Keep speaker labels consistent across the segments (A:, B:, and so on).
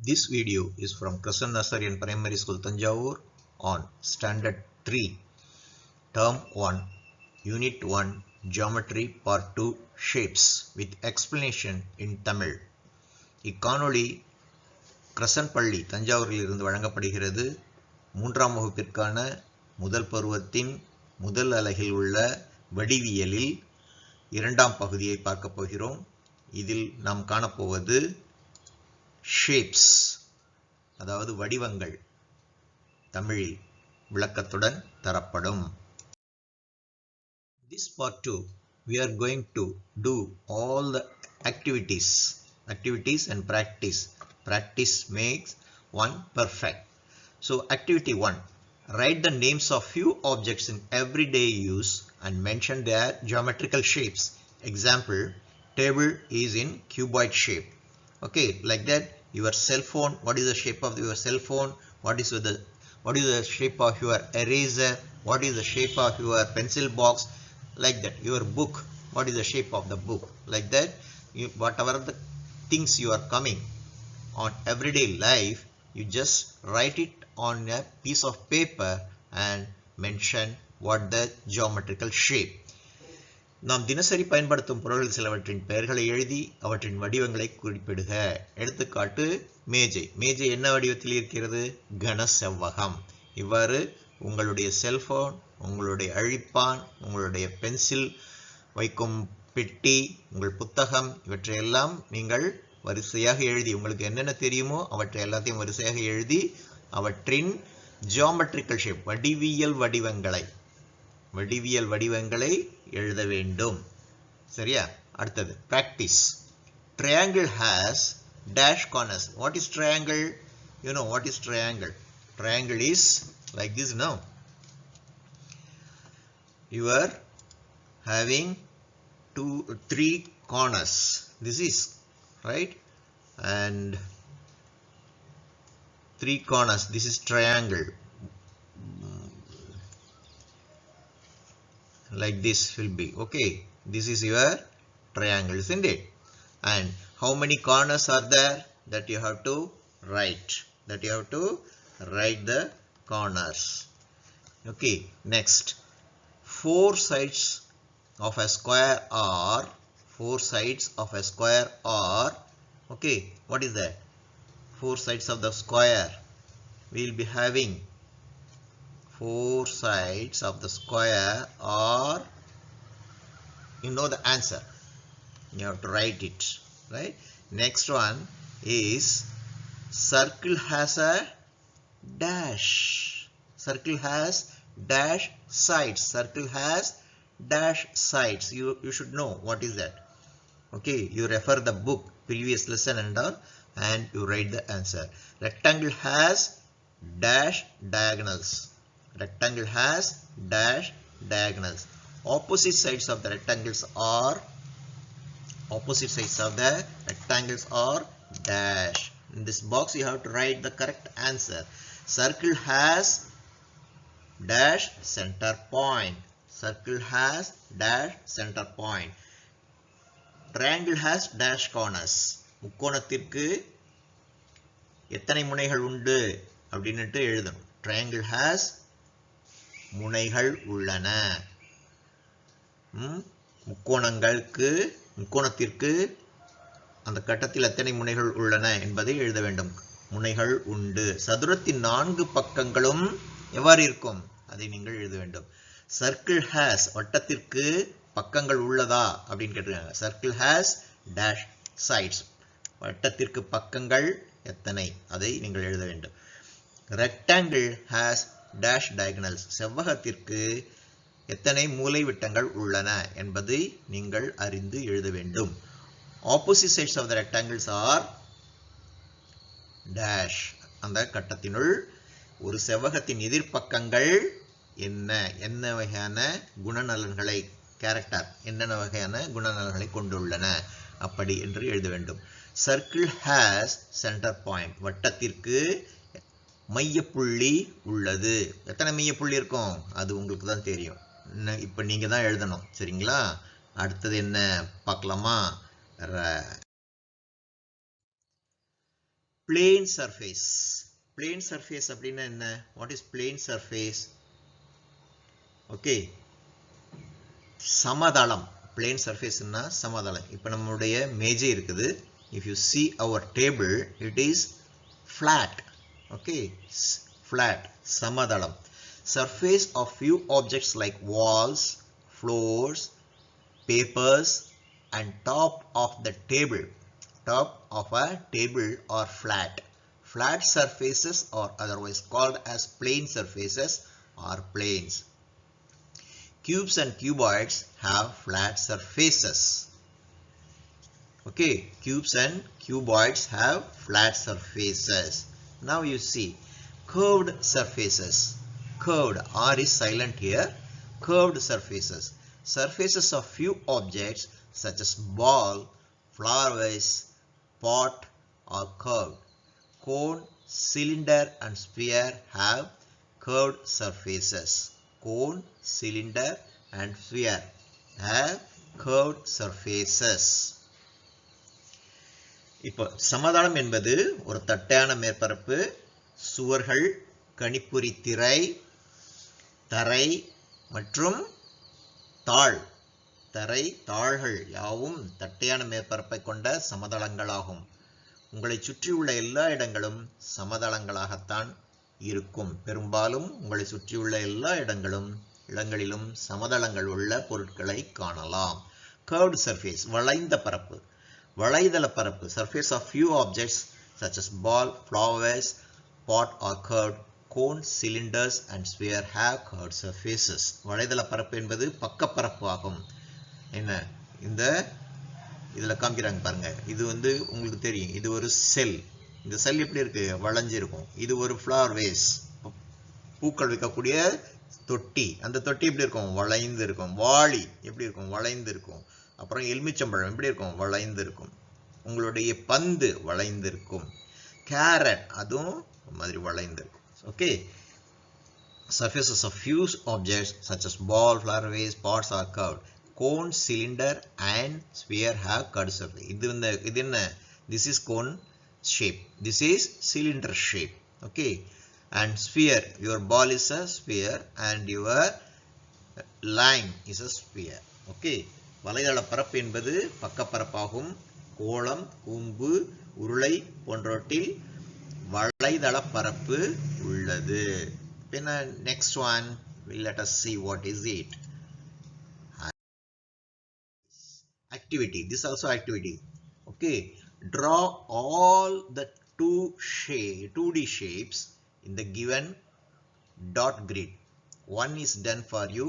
A: This video is from Crescent Nursery Primary School, Tanjavur on Standard 3, Term 1, Unit 1, Geometry Part 2, Shapes with explanation in Tamil. இக்காணொளி crescent பள்ளி தஞ்சாவூரில் இருந்து வழங்கப்படுகிறது. 3ஆம் வகுப்பிற்கான முதல் பருவத்தின் முதல் அலகில் உள்ள வடிவியலில் 2ஆம் பகுதியை பார்க்க போகிறோம். இதில் நாம் காணப்போவது ஷேப்ஸ், அதாவது வடிவங்கள், தமிழில் விளக்கத்துடன் தரப்படும். This part 2 we are going to do all the activities and practice makes one perfect. So activity 1, write the names of few objects in everyday use and mention their geometrical shapes. Example, table is in cuboid shape. Okay, like that. Your cell phone, what is the shape of your cell phone? What is the shape of your eraser? What is the shape of your pencil box? Like that. Your book, what is the shape of the book? Like that. Whatever the things you are coming on everyday life, you just write it on a piece of paper and mention what the geometrical shape. நாம் தினசரி பயன்படுத்தும் பொருள்கள் சிலவற்றின் பெயர்களை எழுதி அவற்றின் வடிவங்களை குறிப்பிடுக. எடுத்துக்காட்டு, மேஜை. மேஜை என்ன வடிவத்தில் இருக்கிறது? கன செவ்வகம். இவ்வாறு உங்களுடைய செல்போன், உங்களுடைய அழிப்பான், உங்களுடைய பென்சில் வைக்கும் பெட்டி, உங்கள் புத்தகம், இவற்றையெல்லாம் நீங்கள் வரிசையாக எழுதி, உங்களுக்கு என்னென்ன தெரியுமோ அவற்றை எல்லாத்தையும் வரிசையாக எழுதி அவற்றின் ஜியோமெட்ரிக்கல் ஷேப், வடிவியல் வடிவங்களை எழுத வேண்டும். சரியா? அடுத்தது practice. Triangle has dash corners. What is triangle? You know what is triangle? Triangle is like this now. You are having 3 corners. This is right, and 3 corners. This is triangle. Like this will be okay. This is your triangle, isn't it? And how many corners are there? That you have to write. The corners. Okay. Next, 4 sides of a square are okay. What is that? 4 sides of the square. We will be having 4 sides of the square are, you know the answer. You have to write it, right? Next one is circle has a dash. Circle has dash sides. You should know what is that. Okay, you refer the book, previous lesson and all, and you write the answer. Rectangle has dash diagonals. Opposite sides of the rectangles are dash. In this box you have to write the correct answer. Circle has dash center point. Triangle has dash corners. முக்கோணத்திற்கு எத்தனை முனைகள் உண்டு அப்படின்னுட்டு எழுதணும். Triangle has முனைகள் உள்ளன. முக்கோணத்திற்கு அந்த கட்டத்தில் எத்தனை முனைகள் உள்ளன என்பதை எழுத வேண்டும். முனைகள் உண்டு. சதுரத்தின் 4 பக்கங்களும் எவ்வாறு இருக்கும் அதை நீங்கள் எழுத வேண்டும். சர்க்கிள் ஹேஸ், வட்டத்திற்கு பக்கங்கள் உள்ளதா அப்படின்னு கேட்டிருக்காங்க. சர்க்கிள் ஹேஸ் டேஷ் சைட்ஸ், வட்டத்திற்கு பக்கங்கள் எத்தனை அதை நீங்கள் எழுத வேண்டும். ரெக்டாங்கிள் ஹேஸ் டேஷ் டயகனல்ஸ், செவ்வகத்திற்கு எத்தனை மூலை விட்டங்கள் உள்ளன என்பதை நீங்கள் அறிந்து எழுத வேண்டும். Opposite sides of the rectangles are dash. அந்த கட்டத்தினுள் ஒரு செவ்வகத்தின் எதிர்ப்பக்கங்கள் என்ன வகையான குணநலன்களை, கேரக்டர், என்னென்ன வகையான குணநலன்களை கொண்டுள்ளன அப்படி என்று எழுத வேண்டும். சர்க்கிள் ஹேஸ் சென்டர் பாயிண்ட், வட்டத்திற்கு மையப்புள்ளி உள்ளது. எத்தனை மையப்புள்ளி இருக்கும் அது உங்களுக்கு தான் தெரியும். இப்போ நீங்க தான் எழுதணும். சரிங்களா? அடுத்தது என்ன பார்க்கலாமா? plane surface. Plane surface அப்படின்னா என்ன? What is plane surface? Okay. சமதளம். Plane surface ன்னா சமதளம். இப்போ நம்மளுடைய மேஜை இருக்குது. If you see our table, it is flat. Okay. Flat. சமதளம். Surface of few objects like walls, floors, papers and top of the table. Top of a table are flat. Flat surfaces are otherwise called as plane surfaces or planes. Cubes and cuboids have flat surfaces. Okay, cubes and cuboids have flat surfaces. Now you see curved surfaces. Curved, R is silent here. Curved surfaces. Surfaces of few objects such as ball, flower vase, pot are curved. Cone, cylinder and sphere have curved surfaces. Cone, cylinder and sphere have curved surfaces. இப்போ சமதளம் என்பது ஒரு தட்டையான மேற்பரப்பு, சுவர்கள், கணிப்பொறி திரை, தரை மற்றும் தாள். தரை, தாள்கள் யாவும் தட்டையான மேற்பரப்பை கொண்ட சமதளங்களாகும். உங்களை சுற்றியுள்ள எல்லா இடங்களும் சமதளங்களாகத்தான் இருக்கும். பெரும்பாலும் உங்களை சுற்றியுள்ள எல்லா இடங்களிலும் சமதளங்கள் உள்ள பொருட்களை காணலாம். Curved surface, வளைந்த பரப்பு. வளைதள பரப்பு. Surface of few objects such as ball, flower vase, pot are curved. Cone, cylinders and sphere have curved surfaces. வளைதள பரப்பு என்பது பக்கப்பரப்பு ஆகும். என்ன இந்த இதுல காமிக்கிறாங்க பாருங்க. இது உங்களுக்கு தெரியும். இது ஒரு செல். இந்த செல் எப்படி இருக்கு? வளைஞ்சிருக்கும். இது ஒரு ஃப்ளவர் வேஸ், பூக்கள் வைக்கக்கூடிய தொட்டி. அந்த தொட்டி எப்படி இருக்கும்? வளைந்து இருக்கும். வாளி எப்படி இருக்கும்? வளைந்து இருக்கும். அப்புறம் எலுமிச்சம்பழம் எப்படி இருக்கும்? வளைந்து இருக்கும். உங்களுடைய பந்து வளைந்து இருக்கும். கேரட் அதுவும் மாதிரி வளைந்து இருக்கும். Okay. Surfaces of few objects such as ball, flower vase, pots are curved. Cone, cylinder and sphere have curved surface. இது என்ன? This is cone shape. This is cylinder shape. Okay. And sphere, your ball is a sphere and your line is a sphere. Okay. வளைதள பரப்பு என்பது பக்கப்பரப்பாகும். கோளம், கூம்பு, உருளை போன்றவற்றில் வளைதள பரப்பு உள்ளது. பின்ன next one, let us see what is it. Activity. This also activity. Okay. Draw all the 2D shapes in the given dot grid. One is done for you.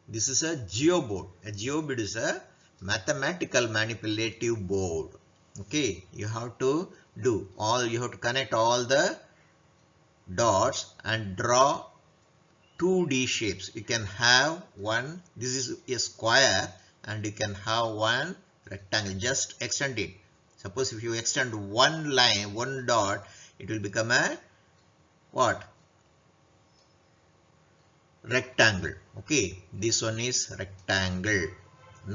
A: This is a geoboard. A geoboard is a mathematical manipulative board. Okay. You have to connect all the dots and draw 2D shapes. You can have one. This is a square. And you can have one rectangle. Just extend it. Suppose if you extend one line, one dot, it will become a what? Rectangle. Okay. This one is rectangle.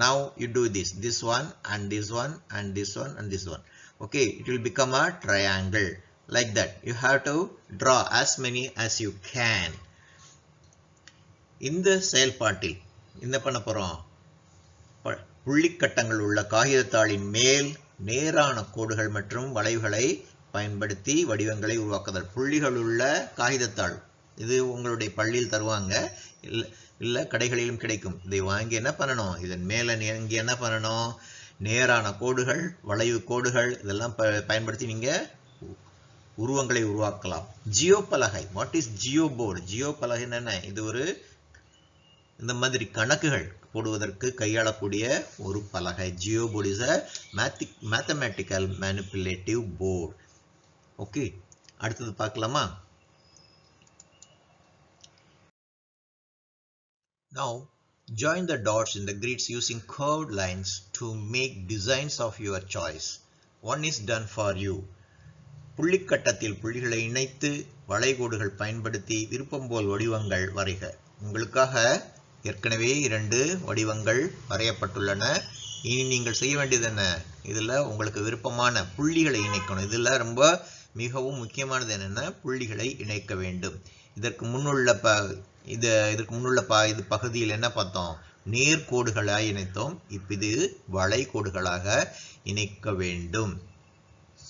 A: Now you do this one and this one and this one and this one. Okay. It will become a triangle. Like that. You have to draw as many as you can. இந்த செயல்பாட்டில் என்ன பண்ண போறோம்? புள்ளிக்கட்டங்கள் உள்ள காகிதத்தாளின் மேல் நேரான கோடுகள் மற்றும் வளைவுகளை பயன்படுத்தி வடிவங்களை உருவாக்குதல். புள்ளிகள் உள்ள காகிதத்தாள். இது உங்களுடைய பள்ளியில் தருவாங்க. இல்ல கடைகளிலும் கிடைக்கும். இதை வாங்கி என்ன பண்ணணும்? இதன் மேல இங்க என்ன பண்ணணும்? நேரான கோடுகள், வளைவு கோடுகள் இதெல்லாம் பயன்படுத்தி நீங்க உருவங்களை உருவாக்கலாம். ஜியோ பலகை. What is Jio board? Jio பலகை என்ன? இது ஒரு இந்த மாதிரி கணக்குகள் போடுவதற்கு கையாளக்கூடிய ஒரு பலகை. Jio board is a mathematical manipulative board. Okay. அடுத்தது பார்க்கலாமா? Now join the dots in the grids using curved lines to make designs of your choice. One is done for you. புள்ளிக்கட்டத்தில் புள்ளிகளை இணைத்து வளைகோடுகள் பயன்படுத்தி விருப்பம் போல் வடிவங்கள் வரைக. உங்களுக்காக ஏற்கனவே 2 வடிவங்கள் வரையப்பட்டுள்ளன. இனி நீங்கள் செய்ய வேண்டியது என்ன? இதுல உங்களுக்கு விருப்பமான புள்ளிகளை இணைக்கணும். இதுல ரொம்ப மிகவும் முக்கியமானது என்னன்னா புள்ளிகளை இணைக்க வேண்டும். இதற்கு முன்னுள்ள இது பகுதியில் என்ன பார்த்தோம்? நேர்கோடுகளாக இணைத்தோம். இப்ப இது வளைகோடுகளாக இணைக்க வேண்டும்.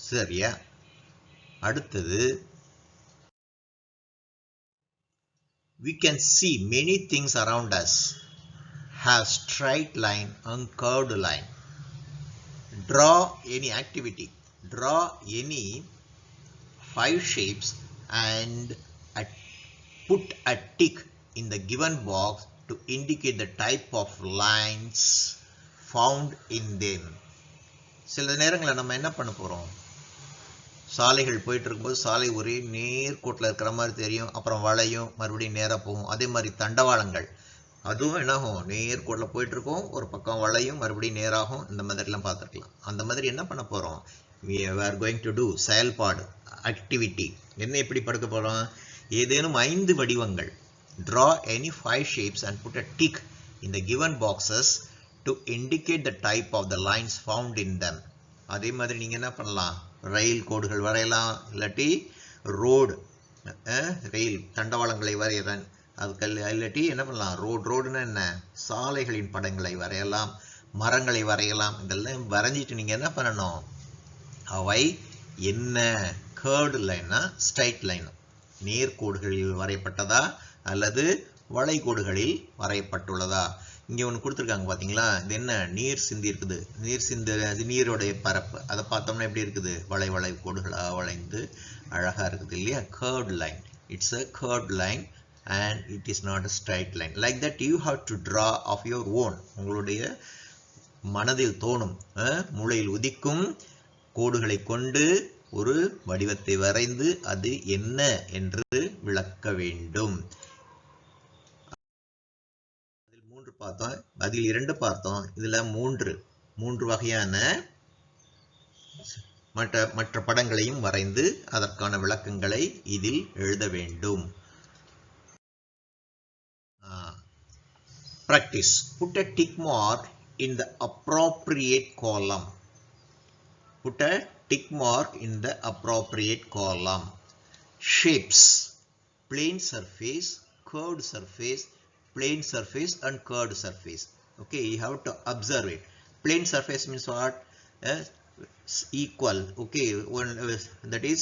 A: சரியா? அடுத்தது we can see many things around us have straight line and curved line. Draw any activity. Draw any 5 shapes and put a tick in the given box to indicate the type of lines found in them. சில நேரங்களில் நம்ம என்ன பண்ண போறோம்? சாலைகள் போயிட்டு இருக்கும்போது சாலை ஒரே நேர்கோட்டில் இருக்கிற மாதிரி தெரியும், அப்புறம் வளையும், மறுபடியும் நேராக போகும். அதே மாதிரி தண்டவாளங்கள் அதுவும் என்னாகும்? நேர்கோட்டில் போயிட்டு இருக்கும், ஒரு பக்கம் வளையும், மறுபடியும் நேராகும். இந்த மாதிரிலாம் பார்த்துருக்கலாம். அந்த மாதிரி என்ன பண்ண போகிறோம்? we are going to do செயல்பாடு, activity. என்ன எப்படி படுக்க போகிறோம்? ஏதேனும் 5 வடிவங்கள். Draw any 5 shapes and put a tick in the given boxes to indicate the type of the lines found in them. அதே மாதிரி நீங்கள் என்ன பண்ணலாம்? ரயில் கோடுகள் வரையலாம், இல்லாட்டி ரோடு ரயில் தண்டவாளங்களை வரையறேன். அதுக்கு இல்லாட்டி என்ன பண்ணலாம்? ரோடுன்னா என்ன? சாலைகளின் படங்களை வரையலாம், மரங்களை வரையலாம். இதெல்லாம் வரைஞ்சிட்டு நீங்கள் என்ன பண்ணணும்? அவை என்ன கேர்டு லைனா ஸ்ட்ரைட் லைனா நேர்கோடுகளில் வரையப்பட்டதா அல்லது வளைகோடுகளில் வரையப்பட்டுள்ளதா? இங்கே ஒன்று கொடுத்துருக்காங்க பார்த்தீங்களா? இது என்ன? நீர் சிந்தி இருக்குது. நீருடைய பரப்பு அதை பார்த்தோம்னா எப்படி இருக்குது? வளை கோடுகளாக வளைந்து அழகாக இருக்குது இல்லையா? curved line. It's a curved line and it is not a straight line. Like that you have to draw of your own. உங்களுடைய மனதில் தோணும், மூளையில் உதிக்கும் கோடுகளை கொண்டு ஒரு வடிவத்தை வரைந்து அது என்ன என்று விளக்க வேண்டும். பார்த்தோம், அதில் 2 பார்த்தோம். இதுல 3 வகையான மற்ற படங்களையும் வரைந்து அதற்கான விளக்கங்களை இதில் எழுத வேண்டும். Practice. Put a tick mark in the appropriate column. Put a tick mark in the appropriate column. Shapes. Plane surface, curved surface, plane surface and curved surface. Okay, you have to observe it. Plane surface means what? Equal. Okay, that is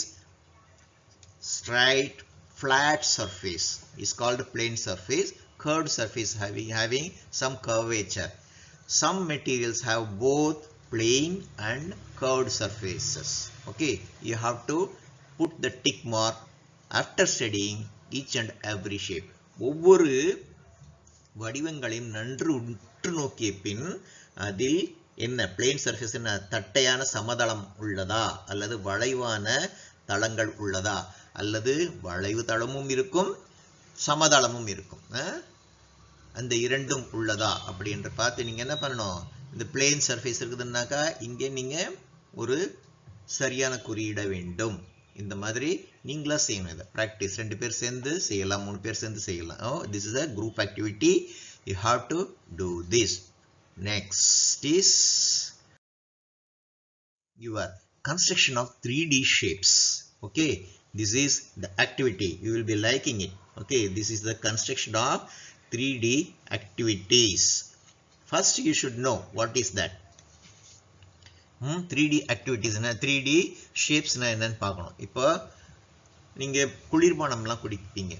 A: straight flat surface is called plane surface. Curved surface having some curvature. Some materials have both plane and curved surfaces. Okay, you have to put the tick mark after studying each and every shape. ஒவ்வொரு வடிவங்களையும் நன்று உற்று நோக்கிய பின் அதில் என்ன plane surface, என்ன தட்டையான சமதளம் உள்ளதா அல்லது வளைவான தளங்கள் உள்ளதா அல்லது வளைவு தளமும் இருக்கும் சமதளமும் இருக்கும், அந்த இரண்டும் உள்ளதா அப்படி என்று பார்த்து நீங்க என்ன பண்ணணும்? இந்த பிளேன் சர்ஃபேஸ் இருக்குதுன்னாக்கா இங்கே நீங்க ஒரு சரியான குறியிட வேண்டும். இந்த மாதிரி நீங்களா செய்யணும். இதை பிராக்டிஸ் 2 பேர் சேர்ந்து செய்யலாம், 3 பேர் சேர்ந்து செய்யலாம். This is a group activity. You have to do this. Next is your construction of 3D shapes. Okay, this is the activity. You will be liking it. Okay, this is the construction of 3D activities. First you should know what is that. 3D activities, 3D shapes என்னன்னு பார்க்கணும். இப்போ நீங்க குளிர்பானம்லாம் குடிப்பீங்க,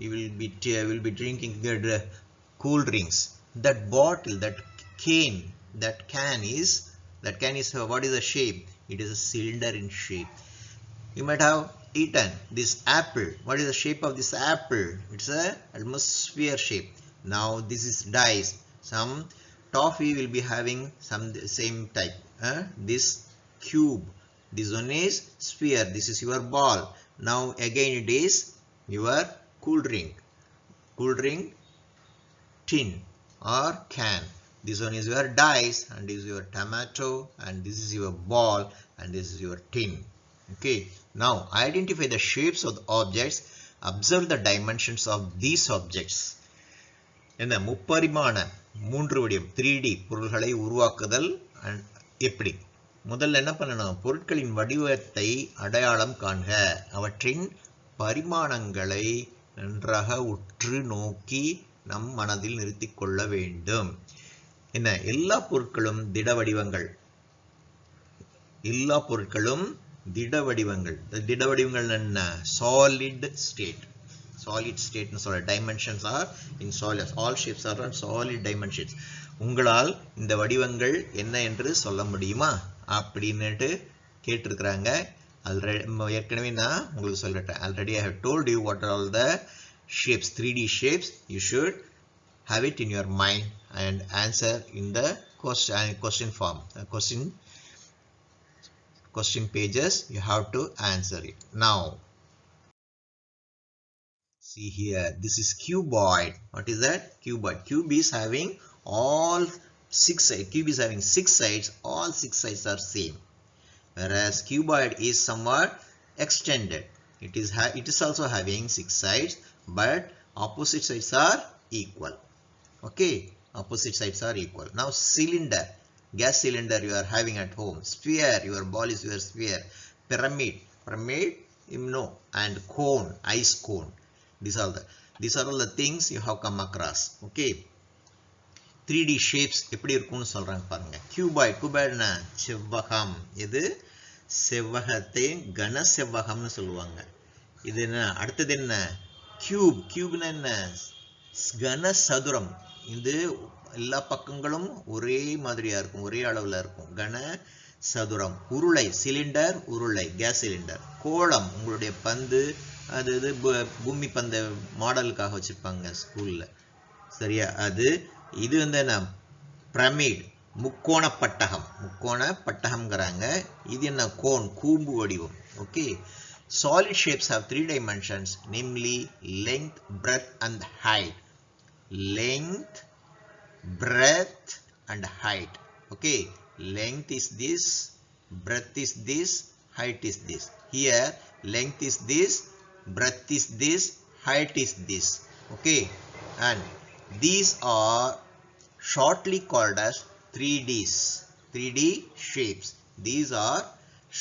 A: you will be drinking cool drinks. That bottle, that can is what is the shape? It is a cylinder in shape. You might have eaten this apple. What is the shape of this apple? It's a atmosphere shape. Now this is dice. Some toffee will be having some same type. This cube, this one is sphere, this is your ball. Now again it is your cool drink tin or can. This one is your dice and this is your tomato and this is your ball and this is your tin. Okay, now identify the shapes of the objects. Observe the dimensions of these objects. என்ன முப்பரிமாண 3 வடிவம் 3D பொருள்களை உருவாக்குதல் எப்படி முதல்ல என்ன பண்ணணும்? பொருட்களின் வடிவத்தை அடையாளம் காண்க. அவற்றின் பரிமாணங்களை நன்றாக உற்று நோக்கி நம் மனதில் நிறுத்திக் கொள்ள வேண்டும். என்ன? எல்லா பொருட்களும் திட வடிவங்கள். எல்லா பொருட்களும் திட வடிவங்கள். திட வடிவங்கள் என்ன? Solid state. சாலிட் ஸ்டேட்னு சொல்ற. Dimensions are in solid. All shapes are on solid dimensions. உங்களால் இந்த வடிவங்கள் என்ன என்று சொல்ல முடியுமா அப்படின்னுட்டு கேட்டிருக்கிறாங்க. ஏற்கனவே நான் உங்களுக்கு சொல்லிட்டேன். Already I have told you what are all the shapes, 3D shapes. You should have it in your mind and answer in the question form. Question pages, you have to answer it. Now, see here, this is cuboid. What is that? Cuboid. Cube is having all 6 sides. Cube is having 6 sides. All 6 sides are same. Whereas cuboid is somewhat extended. It is also having 6 sides, but opposite sides are equal. Okay, opposite sides are equal. Now cylinder, gas cylinder you are having at home. Sphere, your ball is your sphere. Pyramid, no, and cone, ice cone. These are all the things you have come across. Okay, 3D shapes எப்படி இருக்கும்னு சொல்றாங்க பாருங்க. cuboid னா செவ்வகம். இது செவ்வகத்தை கன செவ்வகம்னு சொல்லுவாங்க. இது என்ன? அடுத்தது என்ன? கியூப்னா என்ன? கன சதுரம். இது எல்லா பக்கங்களும் ஒரே மாதிரியா இருக்கும், ஒரே அளவுல இருக்கும். கன சதுரம். உருளை, சிலிண்டர், உருளை, கேஸ் சிலிண்டர். கோளம், உங்களுடைய பந்து, அது பூமி பந்த மாடலுக்காக வச்சிருப்பாங்க ஸ்கூல்ல, சரியா? அது. இது என்ன? பிரமிட், முக்கோண பட்டகம்ங்கிறாங்க. இது என்ன? கோன், கூம்பு வடிவம். Okay. Solid shapes have 3 dimensions, namely length, breadth and height. Length, breadth and height. Okay, length is this, breadth is this, height is this. Here length is this, breadth is this, height is this. Okay, and these are shortly called as 3D shapes. These are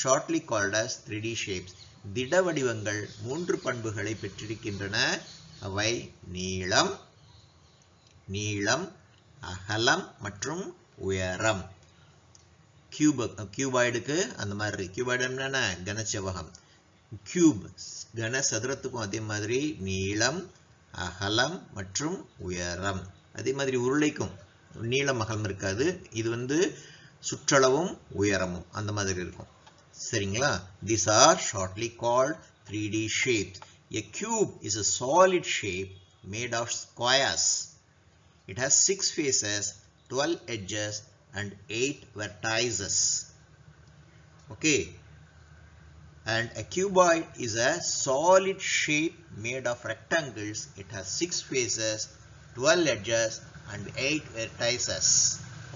A: shortly called as 3D shapes. திட வடிவங்கள் 3 பண்புகளை பெற்றிருக்கின்றன. அவை நீளம், அகலம் மற்றும் உயரம். கியூபாய்டுக்கு அந்த மாதிரி. கியூபாய்டு என்ன? கனச்செவ்வகம். கியூப் கன சதுரத்துக்கும் அதே மாதிரி நீளம், அகலம் மற்றும் உயரம். அதே மாதிரி உருளைக்கும் நீளம் அகலம் இருக்காது. இது சுற்றளவும் உயரமும் அந்த மாதிரி இருக்கும். சரிங்களா? These are shortly called 3D shapes. A cube is a solid shape made of squares. It has 6 faces, 12 edges and 8 vertices. Okay. And a cuboid is a solid shape made of rectangles. It has 6 faces, 12 edges and 8 vertices.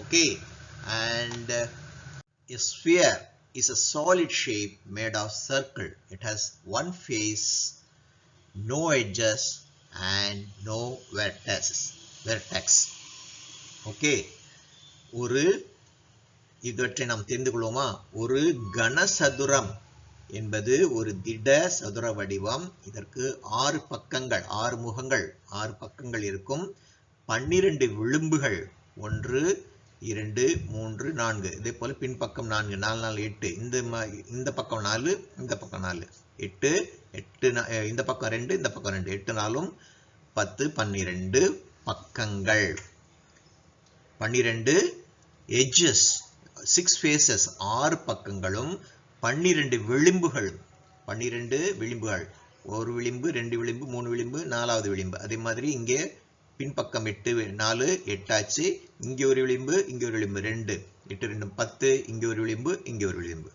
A: Okay. And a sphere is a solid shape made of circle. It has 1 face, no edges and no vertex. Okay. இவற்றை நாம் தெரிந்து கொள்வோமா? ஒரு கனசதுரம் என்பது ஒரு திட சதுர வடிவம். இதற்கு 6 பக்கங்கள், 6 முகங்கள், 6 பக்கங்கள் இருக்கும். 12 விளிம்புகள். 1, 2, 3, 4. இதே போல பின்பக்கம் 4, 4, 4, 8. இந்த பக்கம் 4, இந்த பக்கம் 4. 8, இந்த பக்கம் 2, இந்த பக்கம் 2. 8 4 10, 12 பக்கங்கள். 12 edges, 6 faces, 6 பக்கங்களும் 12 விளிம்புகள். 12 விளிம்புகள். ஒரு விளிம்பு, 2 விளிம்பு, 3 விளிம்பு, 4வது விளிம்பு. அதே மாதிரி இங்கே பின்பக்கம் 8, 4, 8 ஆச்சு. இங்கே ஒரு விளிம்பு, இங்கே ஒரு விளிம்பு, 2, 8, 2, 10. இங்கே ஒரு விளிம்பு, இங்கே ஒரு விளிம்பு.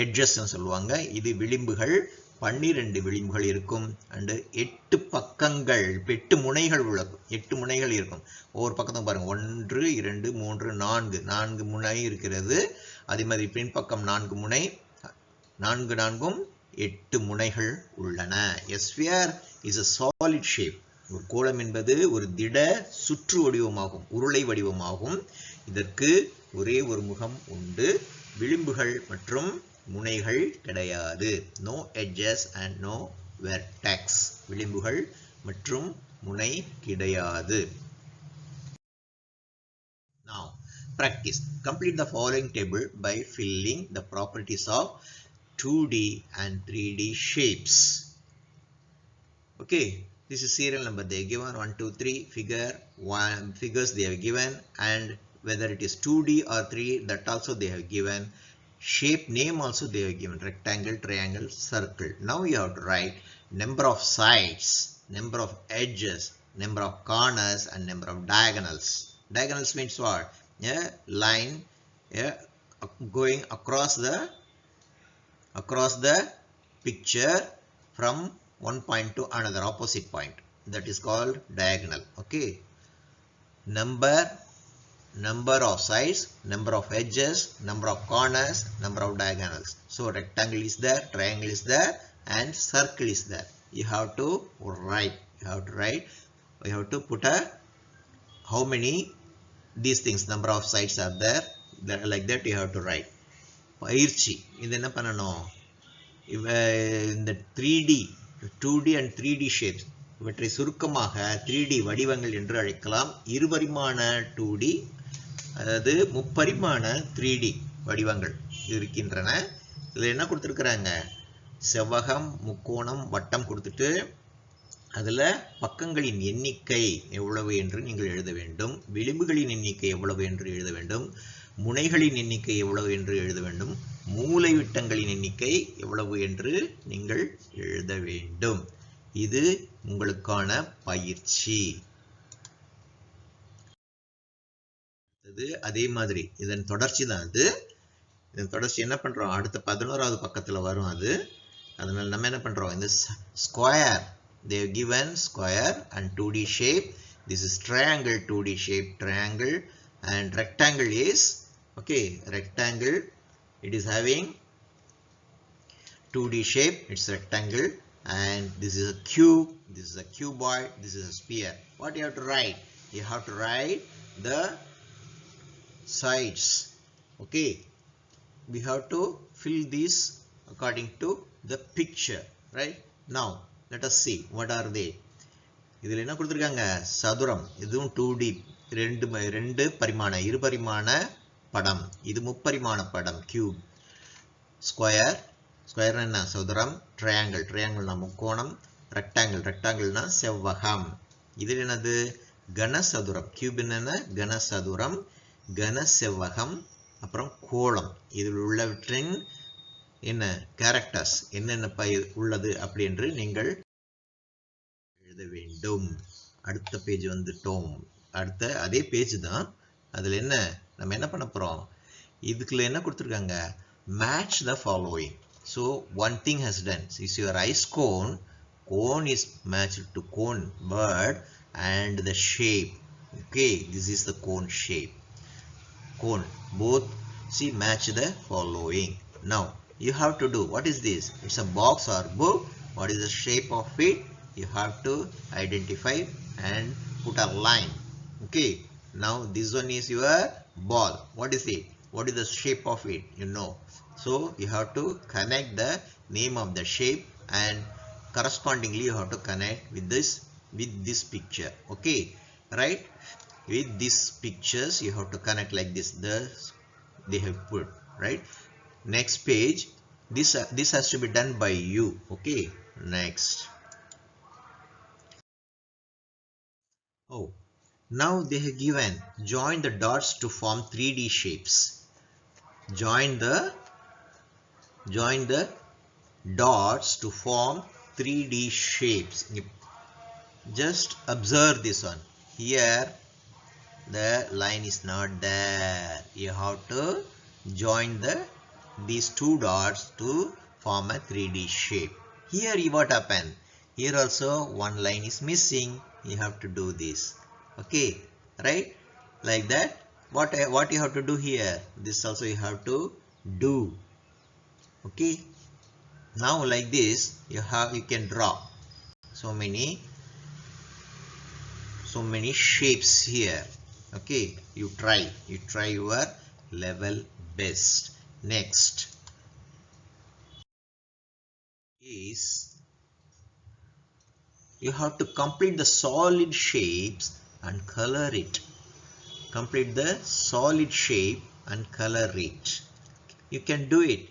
A: எட்ஜஸ் சொல்லுவாங்க. இது விளிம்புகள். 12 விளிம்புகள் இருக்கும். அண்ட் 8 பக்கங்கள், 8 முனைகள் உள்ளது. 8 முனைகள் இருக்கும். ஒவ்வொரு பக்கத்தும் பாருங்க. 1, 2, 3, 4. 4 முனை இருக்கிறது. அதே மாதிரி பின்பக்கம் 4 முனை. 4 4ம் 8 முனைகள் உள்ளன. A sphere is a solid shape. ஒரு கோளம் என்பது ஒரு திட சுற்று வடிவமாகும், உருளை வடிவமாகும். இதற்கு ஒரே ஒரு முகம் உண்டு. விளிம்புகள் மற்றும் முனைகள் கிடையாது. No edges and no vertex. விளிம்புகள் மற்றும் முனை கிடையாது. Now, practice. Complete the following table by filling the properties of 2D and 3D shapes. Okay, this is serial number they have given 1, 2, 3 figures they have given, and whether it is 2D or 3D, that also they have given. Shape name also they have given, rectangle, triangle, circle. Now you have to write number of sides, number of edges, number of corners and number of diagonals. Diagonals means what? A line going across the picture from one point to another opposite point. That is called diagonal. Okay. Number of sides, number of edges, number of corners, number of diagonals. So rectangle is there, triangle is there, and circle is there. You have to write. You have to put how many these things, number of sides are there. Like that you have to write. பயிற்சி இது என்ன பண்ணணும்? இந்த 3D 2D and 3D shapes இவற்றை சுருக்கமாக 3D வடிவங்கள் என்று அழைக்கலாம். இருபரிமாண 2D அதாவது முப்பரிமாண 3D வடிவங்கள் இருக்கின்றன. இதில் என்ன கொடுத்துருக்குறாங்க? செவ்வகம், முக்கோணம், வட்டம் கொடுத்துட்டு அதில் பக்கங்களின் எண்ணிக்கை எவ்வளவு என்று நீங்கள் எழுத வேண்டும். விளிம்புகளின் எண்ணிக்கை எவ்வளவு என்று எழுத வேண்டும். முனைகளின் எண்ணிக்கை எவ்வளவு என்று எழுத வேண்டும். மூலை விட்டங்களின் எண்ணிக்கை எவ்வளவு என்று நீங்கள் எழுத வேண்டும். இது உங்களுக்கான பயிற்சி. அதே மாதிரி இதன் தொடர்ச்சி தான் அது. இதன் தொடர்ச்சி என்ன பண்றோம்? அடுத்த 11வது பக்கத்துல வரும் அது. அதனால நம்ம என்ன பண்றோம்? இந்த square they have given square and 2D shape. This is triangle 2D shape, triangle, and rectangle is okay, rectangle it is having 2D shape, it's rectangle, and this is a cube, this is a cuboid, this is a sphere. What you have to write? You have to write the sides. Okay, we have to fill this according to the picture, right? Now let us see what are they. இதில் என்ன கொடுத்துருக்காங்க? சதுரம், இதுவும் 2D, ரெண்டு பரிமாண இருபரிமாண படம். இது முப்பரிமாண படம், கியூப். ஸ்கொயர், ஸ்கொயர் என்ன? சதுரம். ட்ரையாங்கிள், ட்ரையாங்கிள்னா முக்கோணம். ரெக்டாங்கிள், ரெக்டாங்கிள்னா செவ்வகம். இதில் என்னது? கனசதுரம். கியூப் என்னென்ன? கனசதுரம், கன செவ்வகம், அப்புறம் கோளம். இதில் உள்ளவற்றின் என்ன கேரக்டர்ஸ் என்னென்ன உள்ளது அப்படி என்று நீங்கள் எழுத வேண்டும். அடுத்த பேஜ் வந்துட்டோம். அடுத்த அதே பேஜ் தான். அதில் என்ன நம்ம என்ன பண்ண போறோம்? இதுக்குள்ள என்ன கொடுத்துருக்காங்க? match the following. So one thing has done. Is your ice cone, cone is matched to cone bird and the shape. Okay, this is the cone shape. Cone, both see match the following. Now you have to do, what is this? It's a box or book. What is the shape of it? You have to identify and put a line. Okay, now this one is your ball. What is it? What is the shape of it? You know, so you have to connect the name of the shape and correspondingly you have to connect with this picture. Okay, right? With these pictures you have to connect like this. They have put, right? Next page, this has to be done by you. Okay, next. Oh, now they have given join the dots to form 3D shapes. Join the dots to form 3D shapes. Just observe this one. Here the line is not there. You have to join these two dots to form a 3D shape. Here what happened? Here also one line is missing. You have to do this. Okay, right? Like that. What you have to do here? This also you have to do. Okay. Now like this you can draw so many shapes here. Okay, you try your level best. Next is you have to complete the solid shapes and color it. Complete the solid shape and color it. You can do it,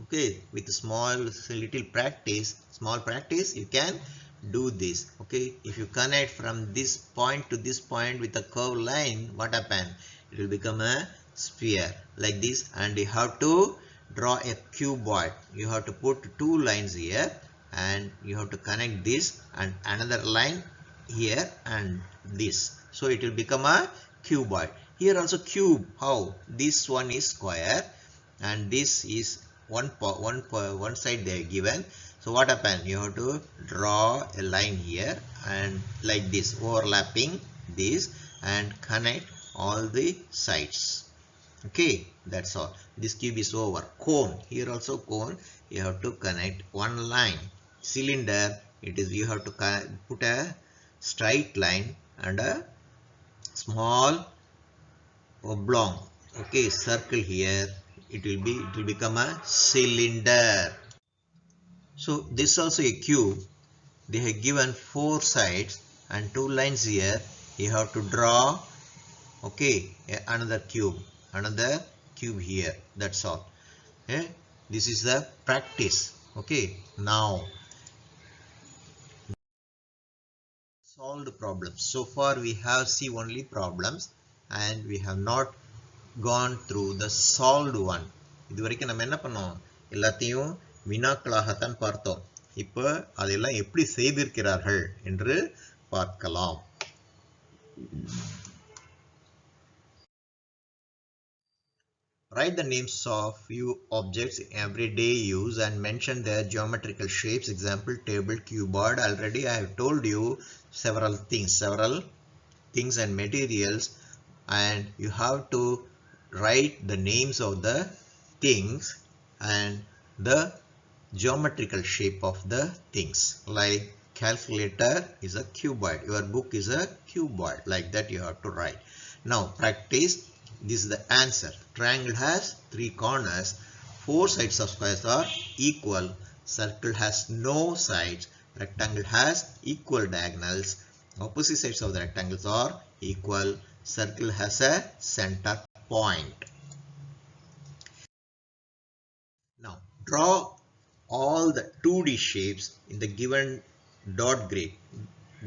A: okay, with small practice you can do this. Okay, if you connect from this point to this point with a curved line, what happen? It will become a sphere like this, and you have to draw a cuboid. You have to put two lines here, and you have to connect this and another line here and this, so it will become a cuboid. Here also cube. How? This one is square and this is one side they are given. So what happen? You have to draw a line here and like this, overlapping this, and connect all the sides. Okay, that's all. This cube is over. Cone. Here also cone. You have to connect one line. Cylinder. It is you have to put a straight line and a small oblong. Okay, circle here. It will become a cylinder. So this also a cube. They have given four sides and two lines here. You have to draw, okay, another cube here. That's all. Okay, this is the practice. Okay, now solved problems. So far we have seen only problems and we have not gone through the solved one. இதுவரைக்கும் நம்ம என்ன பண்ணோம்? எல்லாத்தையும் வினாக்களாகத்தான் பார்த்தோம். இப்போ அதெல்லாம் எப்படி செய்திருக்கிறார்கள் என்று பார்க்கலாம். Write the names of few objects in everyday use and mention their geometrical shapes. Example, table, keyboard. Already I have told you several things and materials, and you have to write the names of the things and the geometrical shape of the things. Like calculator is a cuboid, your book is a cuboid, like that you have to write. Now practice. This is the answer. Triangle has three corners, four sides of squares are equal, circle has no sides, rectangle has equal diagonals, opposite sides of the rectangles are equal, circle has a center point. Now draw all the 2D shapes in the given dot grid.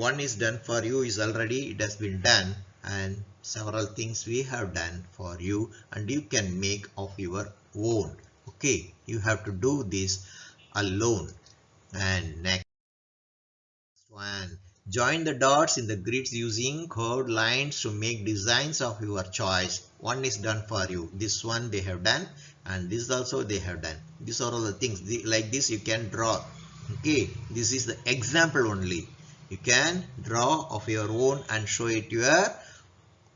A: One is done for you, is already, it has been done, and several things we have done for you, and you can make of your own. Okay, you have to do this alone. And next one, join the dots in the grids using curved lines to make designs of your choice. One is done for you, this one they have done, and this also they have done. These are all the things like this you can draw. Okay, this is the example only. You can draw of your own and show it to your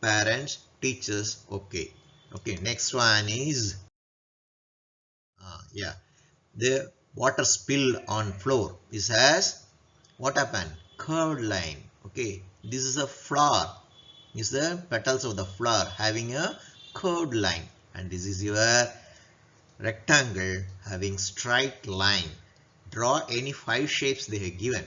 A: parents, teachers. Okay, next one is the water spilled on floor. This has what happened? Curved line. Okay, this is a flower. This is the petals of the flower having a curved line, and this is your rectangle having straight line. Draw any 5 shapes they have given.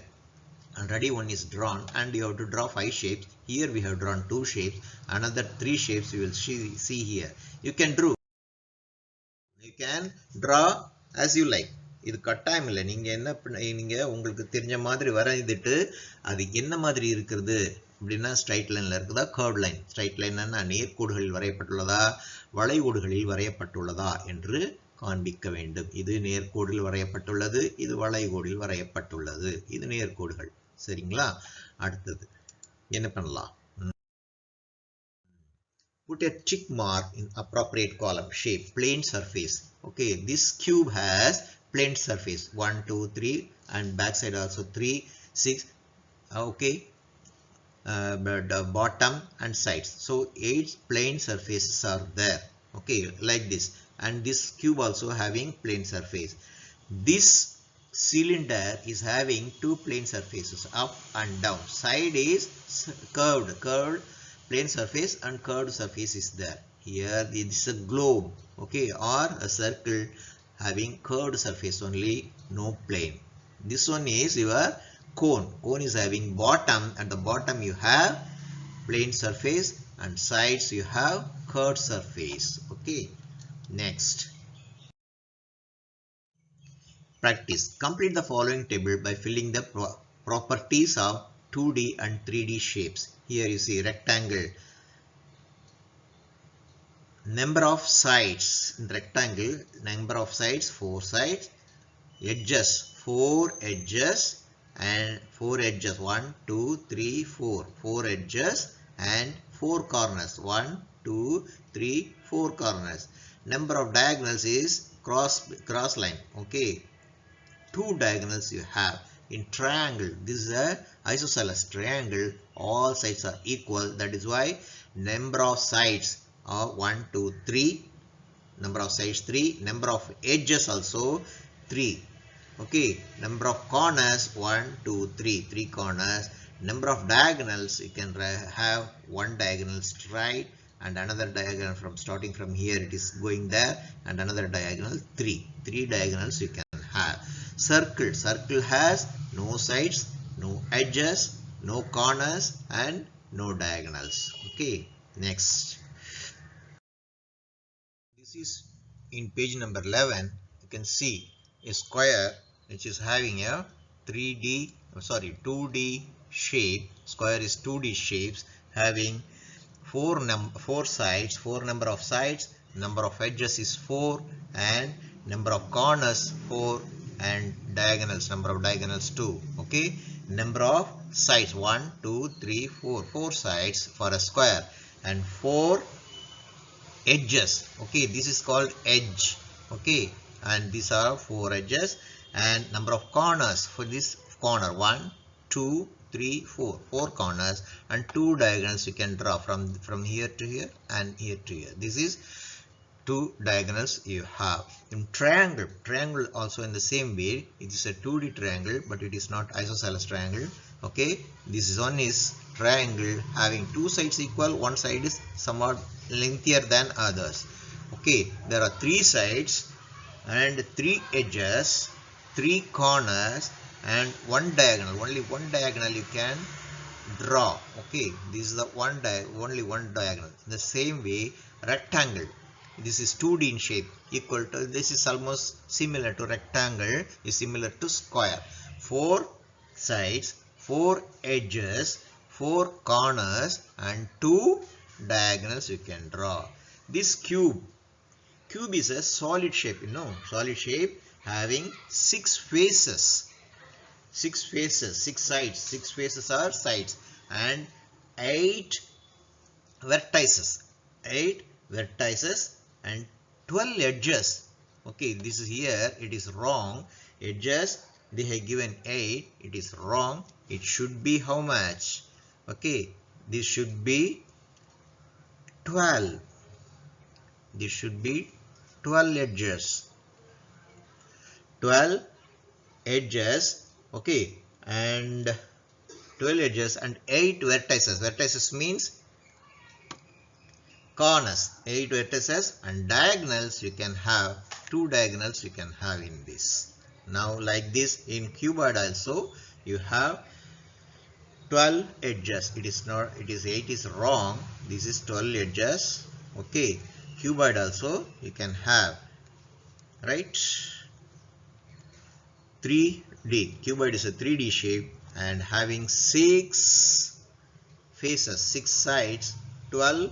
A: Already one is drawn, and you have to draw 5 shapes. Here we have drawn 2 shapes. Another 3 shapes you will see here. You can draw as you like. இது கட்டாயம் இல்லை. நீங்க உங்களுக்கு தெரிஞ்ச மாதிரி வரைஞ்சிட்டு அது என்ன மாதிரி இருக்குது அப்படின்னா ஸ்ட்ரைட் லைன்ல இருக்குதா, கர்வ் லைன். ஸ்ட்ரைட் லைன்னா நேர்கோடுகளில் வரையப்பட்டுள்ளதா, வளைகோடுகளில் வரையப்பட்டுள்ளதா என்று காண்பிக்க வேண்டும். இது நேர்கோடில் வரையப்பட்டுள்ளது, இது வளைகோடில் வரையப்பட்டுள்ளது, இது நேர்கோடுகள். சரிங்களா? அடுத்தது என்ன பண்ணலாம்? Put a tick mark in appropriate column. Shape plane surface. Okay, this cube has plane surface 1 2 3 and backside also 3 6. Okay, but bottom and sides, so 8 plane surfaces are there. Okay, like this. And this cube also having plane surface. This cylinder is having 2 plane surfaces, up and down. Side is curved plane surface and curved surface is there. Here this is a globe, okay, or a circle having curved surface only, no plane. This one is your cone. Cone is having bottom. At the bottom you have plane surface and sides you have curved surface. Okay, next. Practice. Complete the following table by filling the properties of 2D and 3D shapes. Here you see rectangle. Number of sides in rectangle, number of sides 4 sides, edges 4 edges and 4 edges 1 2 3 4 4 edges and 4 corners 1 2 3 4 corners. Number of diagonals is cross line. Okay, 2 diagonals you have. In triangle, this is a isosceles triangle, all sides are equal. That is why number of sides are 1 2 3, number of sides 3, number of edges also 3. Okay, number of corners 1 2 3, 3 corners. Number of diagonals, you can have one diagonal straight and another diagonal from starting from here it is going there, and another diagonal 3 diagonals you can have. Circle has no sides, no edges, no corners and no diagonals. Okay, next. This is in page number 11. You can see a square which is having a 2D shape. Square is 2D shapes having four sides, 4 number of sides, number of edges is 4 and number of corners 4 and diagonals, number of diagonals 2. Okay, number of sides 1 2 3 4, 4 sides for a square and 4 edges. Okay, this is called edge. Okay, and these are 4 edges and number of corners for this corner 1 2 3 4, 4 corners and 2 diagonals you can draw from here to here and here to here. This is 2 diagonals you have. In triangle also in the same way, it is a 2D triangle but it is not isosceles triangle. Okay, this one is triangle having 2 sides equal, one side is somewhat lengthier than others. Okay, there are 3 sides and 3 edges, 3 corners and one diagonal. Only one diagonal you can draw. Okay, this is the only one diagonal. In the same way, rectangle, this is 2D in shape, equal to, this is almost similar to rectangle, is similar to square. 4 sides, 4 edges, 4 corners and 2 diagonals you can draw. This cube is a solid shape, solid shape having 6 faces. 6 sides, 6 faces are sides and 8 vertices and 12 edges. Okay, this is here, it is wrong. Edges, they have given 8, it is wrong. It should be how much? Okay, this should be 12. This should be 12 edges. 12 edges. Okay, and 12 edges and 8 vertices. Vertices means corners. 8 vertices and diagonals you can have, 2 diagonals you can have in this. Now like this in cuboid also you have 12 edges. It is 8 is wrong. This is 12 edges. Okay, cuboid also you can have, right? 3D. Cuboid is a 3D shape and having 6 faces, 6 sides, 12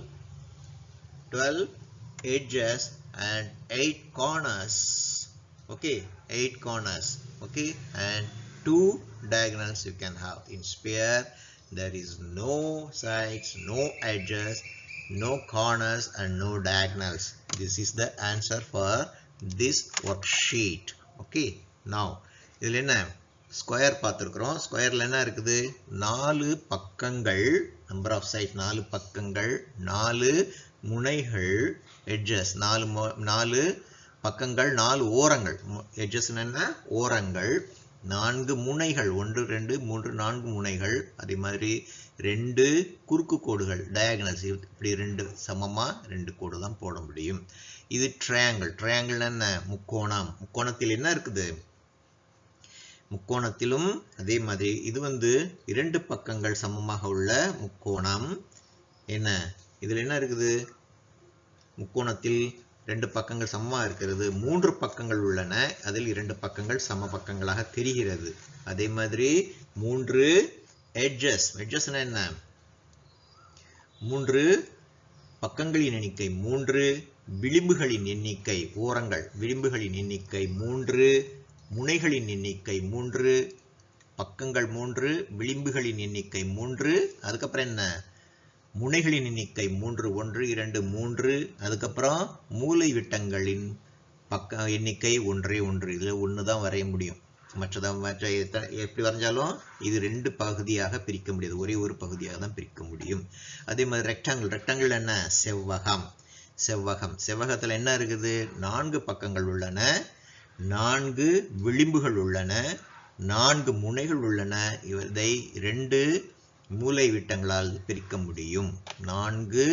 A: edges and 8 corners. Okay, 8 corners. Okay, and 2 diagonals you can have. In sphere there is no sides, no edges, no corners and no diagonals. This is the answer for this worksheet. Okay, now இதில் என்ன square பார்த்துருக்குறோம். ஸ்கொயரில் என்ன இருக்குது? 4 பக்கங்கள், number of side 4 பக்கங்கள், 4 முனைகள், edges 4 பக்கங்கள், 4 ஓரங்கள். Edges என்ன? ஓரங்கள். 4 முனைகள் 1 2 3 4 முனைகள், அதே மாதிரி 2 குறுக்கு கோடுகள் டயகனல்ஸ், இப்படி 2 சமமா 2 கோடு தான் போட முடியும். இது ட்ரையாங்கிள். ட்ரையாங்கிள் என்ன? முக்கோணம். முக்கோணத்தில் என்ன இருக்குது? முக்கோணத்திலும் அதே மாதிரி இது 2 பக்கங்கள் சமமாக உள்ள முக்கோணம். என்ன இதில் என்ன இருக்குது? முக்கோணத்தில் 2 பக்கங்கள் சமமாக இருக்கிறது. 3 பக்கங்கள் உள்ளன, அதில் 2 பக்கங்கள் சம பக்கங்களாக தெரிகிறது. அதே மாதிரி 3 எட்ஜஸ். எட்ஜஸ்னா என்ன? 3 பக்கங்களின் எண்ணிக்கை, 3 விளிம்புகளின் எண்ணிக்கை, ஓரங்கள் விளிம்புகளின் எண்ணிக்கை 3, முனைகளின் எண்ணிக்கை 3, பக்கங்கள் 3, விளிம்புகளின் எண்ணிக்கை 3, அதுக்கப்புறம் என்ன? முனைகளின் எண்ணிக்கை 3, 1 2 3, அதுக்கப்புறம் மூலை விட்டங்களின் பக்க எண்ணிக்கை 1 1. இதில் 1 தான் வரைய முடியும். மற்ற எப்படி வரைஞ்சாலும் இது 2 பகுதியாக பிரிக்க முடியாது, ஒரே ஒரு பகுதியாக தான் பிரிக்க முடியும். அதே மாதிரி ரெக்டாங்கிள். ரெக்டாங்கிள் என்ன? செவ்வகம். செவ்வகம். செவ்வகத்தில் என்ன இருக்குது? 4 பக்கங்கள் உள்ளன, 4 விளிம்புகள் உள்ளன, 4 முனைகள் உள்ளன. இதை 2 மூலை விட்டங்களால் பிரிக்க முடியும். 4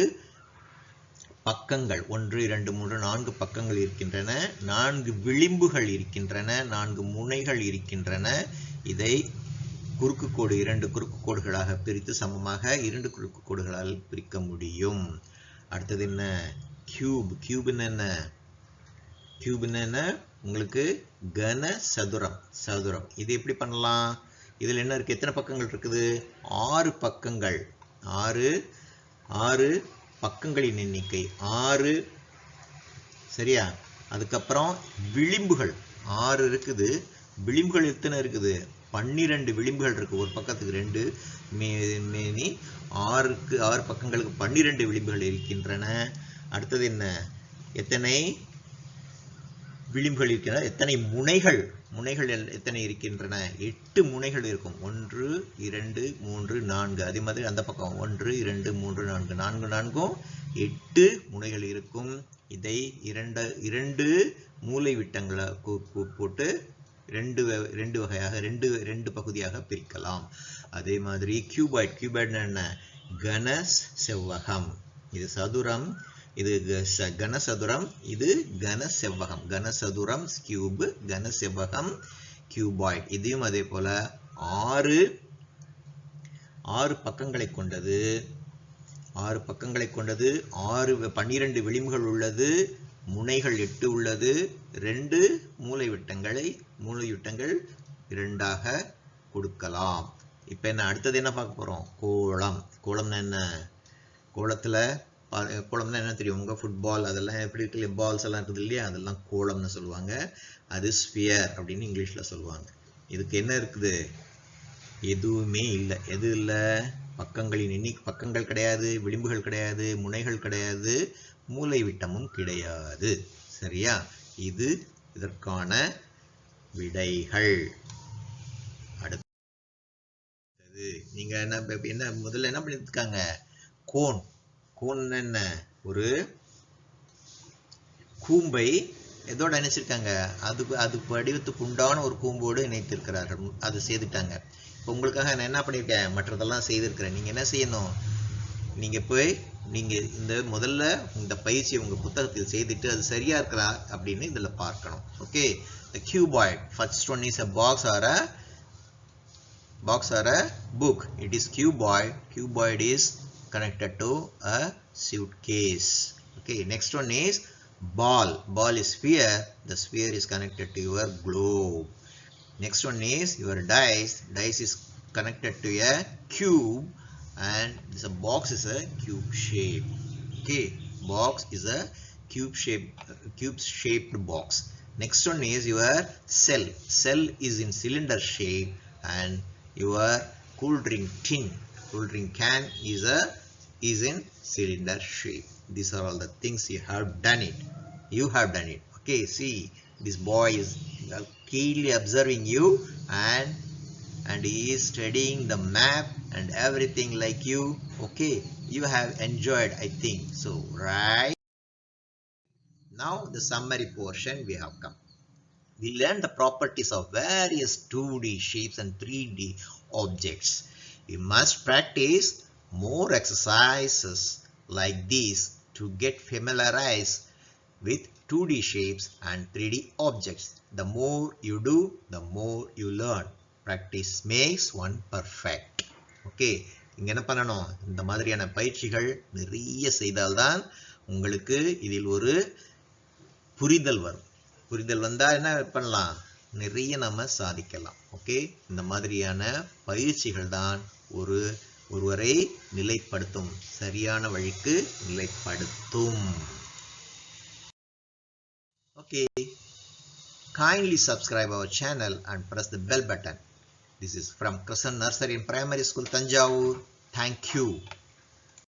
A: பக்கங்கள் 1 2 3 4 பக்கங்கள் இருக்கின்றன, 4 விளிம்புகள் இருக்கின்றன, 4 முனைகள் இருக்கின்றன. இதை குறுக்கு கோடு 2 குறுக்கு கோடுகளாக பிரித்து சமமாக 2 குறுக்கு கோடுகளால் பிரிக்க முடியும். அடுத்தது என்ன? கியூப். கியூப்னு என்ன? கியூப்னு என்ன? உங்களுக்கு கன சதுரம். சதுரம். இது எப்படி பண்ணலாம்? இதில் என்ன இருக்கு? எத்தனை பக்கங்கள் இருக்குது? 6 பக்கங்கள். 6 பக்கங்களின் எண்ணிக்கை 6. சரியா? அதுக்கப்புறம் விளிம்புகள் 6 இருக்குது. விளிம்புகள் எத்தனை இருக்குது? 12 விளிம்புகள் இருக்கு. ஒரு பக்கத்துக்கு 2 மேனி 6 பக்கங்களுக்கு 12 விளிம்புகள் இருக்கின்றன. அடுத்தது என்ன? எத்தனை விளிம்புகள் இருக்கின்றன? எத்தனை முனைகள்? முனைகள் எத்தனை இருக்கின்றன? 8 முனைகள் இருக்கும். 1 2 3 4. அதே மாதிரி அந்த பக்கம் 1 2 3 4. 4 4ம் 8 முனைகள் இருக்கும். இதை 2 மூலை விட்டங்களை போட்டு 2 வகையாக 2 பகுதியாக பிரிக்கலாம். அதே மாதிரி கியூபாய்ட். கியூபாய்ட் என்ன? கன செவ்வகம். இது சதுரம், இது கனசதுரம், இது கன செவ்வகம். கனசதுரம் கியூப், கன செவ்வகம் கியூபாய்ட். இதையும் அதே போல 6 பக்கங்களை கொண்டது. 6 பக்கங்களை கொண்டது, 12 விளிம்புகள் உள்ளது, முனைகள் 8 உள்ளது, 2 மூலை விட்டங்கள் 2ஆக கொடுக்கலாம். இப்போ என்ன? அடுத்தது என்ன பார்க்க போறோம்? கோளம். கோளம்னா என்ன? கோளம்னா என்ன தெரியும்? உங்க ஃபுட்பால் அதெல்லாம் எப்படி இருக்கு? பால்ஸ் எல்லாம் இருக்குது இல்லையா? அதெல்லாம் கோளம்னு சொல்லுவாங்க. அது ஸ்பியர் அப்படின்னு இங்கிலீஷ்ல சொல்லுவாங்க. இதுக்கு என்ன இருக்குது? எதுவுமே இல்லை. எது இல்லை? பக்கங்களின் எண்ணிக்கை, பக்கங்கள் கிடையாது, விளிம்புகள் கிடையாது, முனைகள் கிடையாது, மூலை விட்டமும் கிடையாது. சரியா? இது இதற்கான விடைகள். அடுத்தது நீங்க என்ன முதல்ல என்ன பண்ணிருக்காங்க? கோன். கோன் என்ன? ஒரு கூம்பை எதோட இணைச்சிருக்காங்க? அது வடிவத்துக்கு உண்டான ஒரு கூம்போடு இணைத்திருக்கிறார்கள். அது செய்துட்டாங்க. இப்போ உங்களுக்காக நான் என்ன பண்ணியிருக்கேன்? மற்றதெல்லாம் செய்திருக்கிறேன். நீங்க என்ன செய்யணும்? நீங்க போய் இந்த முதல்ல இந்த பயிற்சியை உங்க புத்தகத்தில் செய்துட்டு அது சரியா இருக்கா அப்படின்னு இதுல பார்க்கணும். Okay. The cuboid. First one is a box or a book. It is cuboid. Cuboid is connected to a suitcase. Okay. Next one is ball. Ball is sphere. The sphere is connected to your globe. Next one is your dice. Dice is connected to a cube, and this box is a cube shape. Okay. Box is a cube shaped box. Next one is your cell. Cell is in cylinder shape, and your cool drink tin, cool drink can is in cylinder shape. These are all the things you have done it. You have done it. Okay. See, this boy is keenly observing you, and he is studying the map and everything like you. Okay. You have enjoyed, I think so, right? Now the summary portion we have come. we learn the properties of various 2D shapes and 3D objects. We must practice more exercises like these to get familiarized with 2D shapes and 3D objects. The more you do, the more you learn. Practice makes one perfect. Okay, இங்க என்ன பண்ணணும், இந்த மாதிரியான பயிற்சிகள் நிறைய செய்தால்தான் உங்களுக்கு இதில் ஒரு புரிதல் வரும். புரிதல் வந்தா என்ன பண்ணலாம், நிறைய நம்ம சாதிக்கலாம். ஓகே, இந்த மாதிரியான பயிற்சிகள் தான் ஒருவரை நிலைப்படுத்தும், சரியான வழிக்கு நிலைப்படுத்தும். Okay, kindly subscribe our channel and press the bell button. This is from Crescent Nursery and Primary School, Tanjavur. Thank you.